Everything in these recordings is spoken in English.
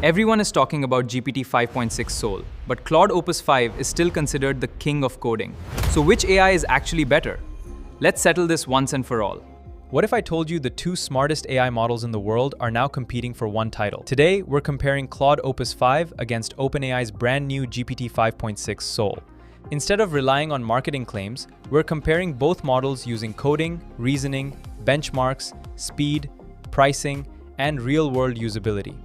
Everyone is talking about GPT 5.6 Sol, but Claude Opus 5 is still considered the king of coding. So which AI is actually better? Let's settle this once and for all. What if I told you the two smartest AI models in the world are now competing for one title? Today, we're comparing Claude Opus 5 against OpenAI's brand new GPT 5.6 Sol. Instead of relying on marketing claims, we're comparing both models using coding, reasoning, benchmarks, speed, pricing, and real-world usability.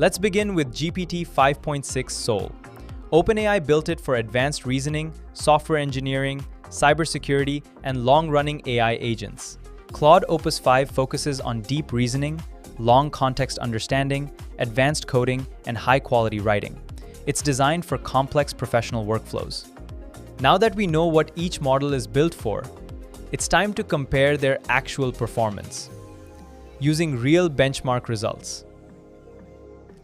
Let's begin with GPT 5.6 Sol. OpenAI built it for advanced reasoning, software engineering, cybersecurity, and long-running AI agents. Claude Opus 5 focuses on deep reasoning, long context understanding, advanced coding, and high-quality writing. It's designed for complex professional workflows. Now that we know what each model is built for, it's time to compare their actual performance using real benchmark results.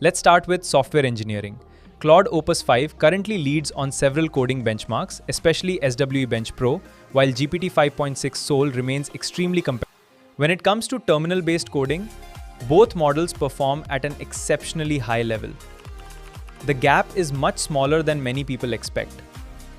Let's start with software engineering. Claude Opus 5 currently leads on several coding benchmarks, especially SWE Bench Pro, while GPT 5.6 Sol remains extremely competitive. When it comes to terminal-based coding, both models perform at an exceptionally high level. The gap is much smaller than many people expect.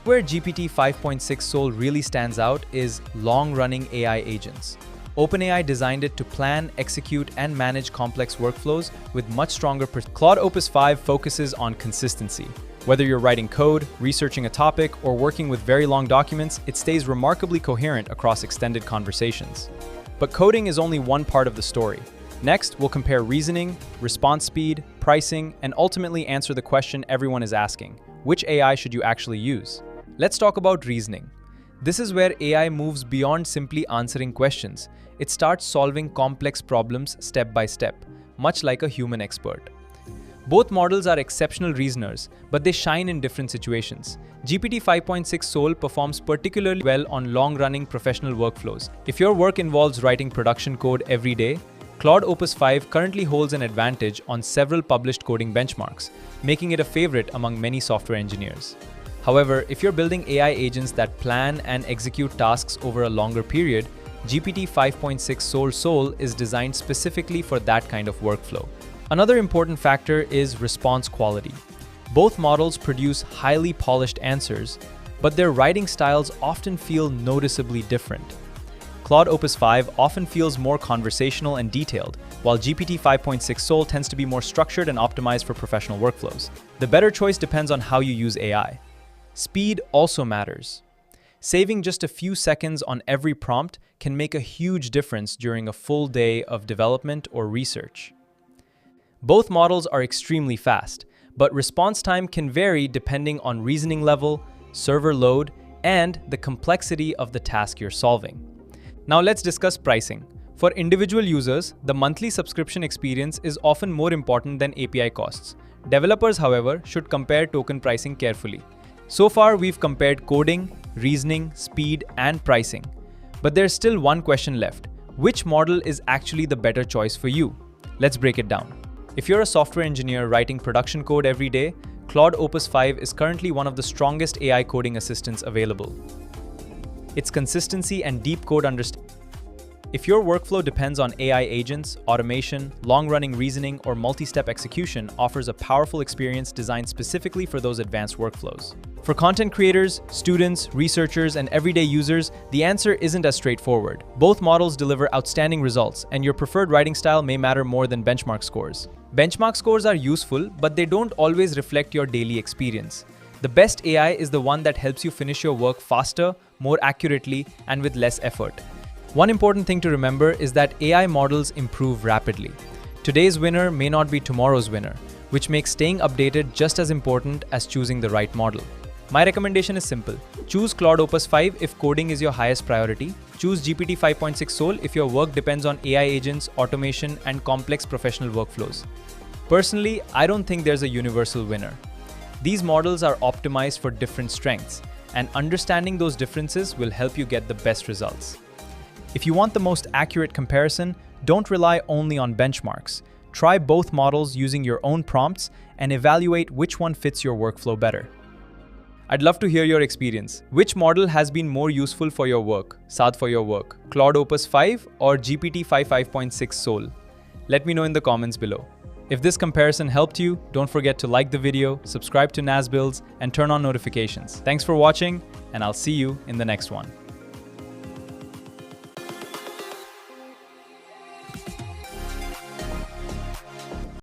Where GPT 5.6 Sol really stands out is long-running AI agents. OpenAI designed it to plan, execute, and manage complex workflows with much stronger Claude Opus 5 focuses on consistency. Whether you're writing code, researching a topic, or working with very long documents, it stays remarkably coherent across extended conversations. But coding is only one part of the story. Next, we'll compare reasoning, response speed, pricing, and ultimately answer the question everyone is asking: which AI should you actually use? Let's talk about reasoning. This is where AI moves beyond simply answering questions. It starts solving complex problems step by step, much like a human expert. Both models are exceptional reasoners, but they shine in different situations. GPT 5.6 Sol performs particularly well on long-running professional workflows. If your work involves writing production code every day, Claude Opus 5 currently holds an advantage on several published coding benchmarks, making it a favorite among many software engineers. However, if you're building AI agents that plan and execute tasks over a longer period, GPT 5.6 Sol is designed specifically for that kind of workflow. Another important factor is response quality. Both models produce highly polished answers, but their writing styles often feel noticeably different. Claude Opus 5 often feels more conversational and detailed, while GPT 5.6 Sol tends to be more structured and optimized for professional workflows. The better choice depends on how you use AI. Speed also matters. Saving just a few seconds on every prompt can make a huge difference during a full day of development or research. Both models are extremely fast, but response time can vary depending on reasoning level, server load, and the complexity of the task you're solving. Now let's discuss pricing. For individual users, the monthly subscription experience is often more important than API costs. Developers, however, should compare token pricing carefully. So far, we've compared coding, reasoning, speed, and pricing. But there's still one question left. Which model is actually the better choice for you? Let's break it down. If you're a software engineer writing production code every day, Claude Opus 5 is currently one of the strongest AI coding assistants available. Its consistency and deep code understanding. If your workflow depends on AI agents, automation, long-running reasoning, or multi-step execution, offers a powerful experience designed specifically for those advanced workflows. For content creators, students, researchers, and everyday users, the answer isn't as straightforward. Both models deliver outstanding results, and your preferred writing style may matter more than benchmark scores. Benchmark scores are useful, but they don't always reflect your daily experience. The best AI is the one that helps you finish your work faster, more accurately, and with less effort. One important thing to remember is that AI models improve rapidly. Today's winner may not be tomorrow's winner, which makes staying updated just as important as choosing the right model. My recommendation is simple. Choose Claude Opus 5 if coding is your highest priority. Choose GPT 5.6 Sol if your work depends on AI agents, automation, and complex professional workflows. Personally, I don't think there's a universal winner. These models are optimized for different strengths, and understanding those differences will help you get the best results. If you want the most accurate comparison, don't rely only on benchmarks. Try both models using your own prompts and evaluate which one fits your workflow better. I'd love to hear your experience. Which model has been more useful for your work, Claude Opus 5 or GPT 5.6 Sol? Let me know in the comments below. If this comparison helped you, don't forget to like the video, subscribe to NasBuilds, and turn on notifications. Thanks for watching, and I'll see you in the next one.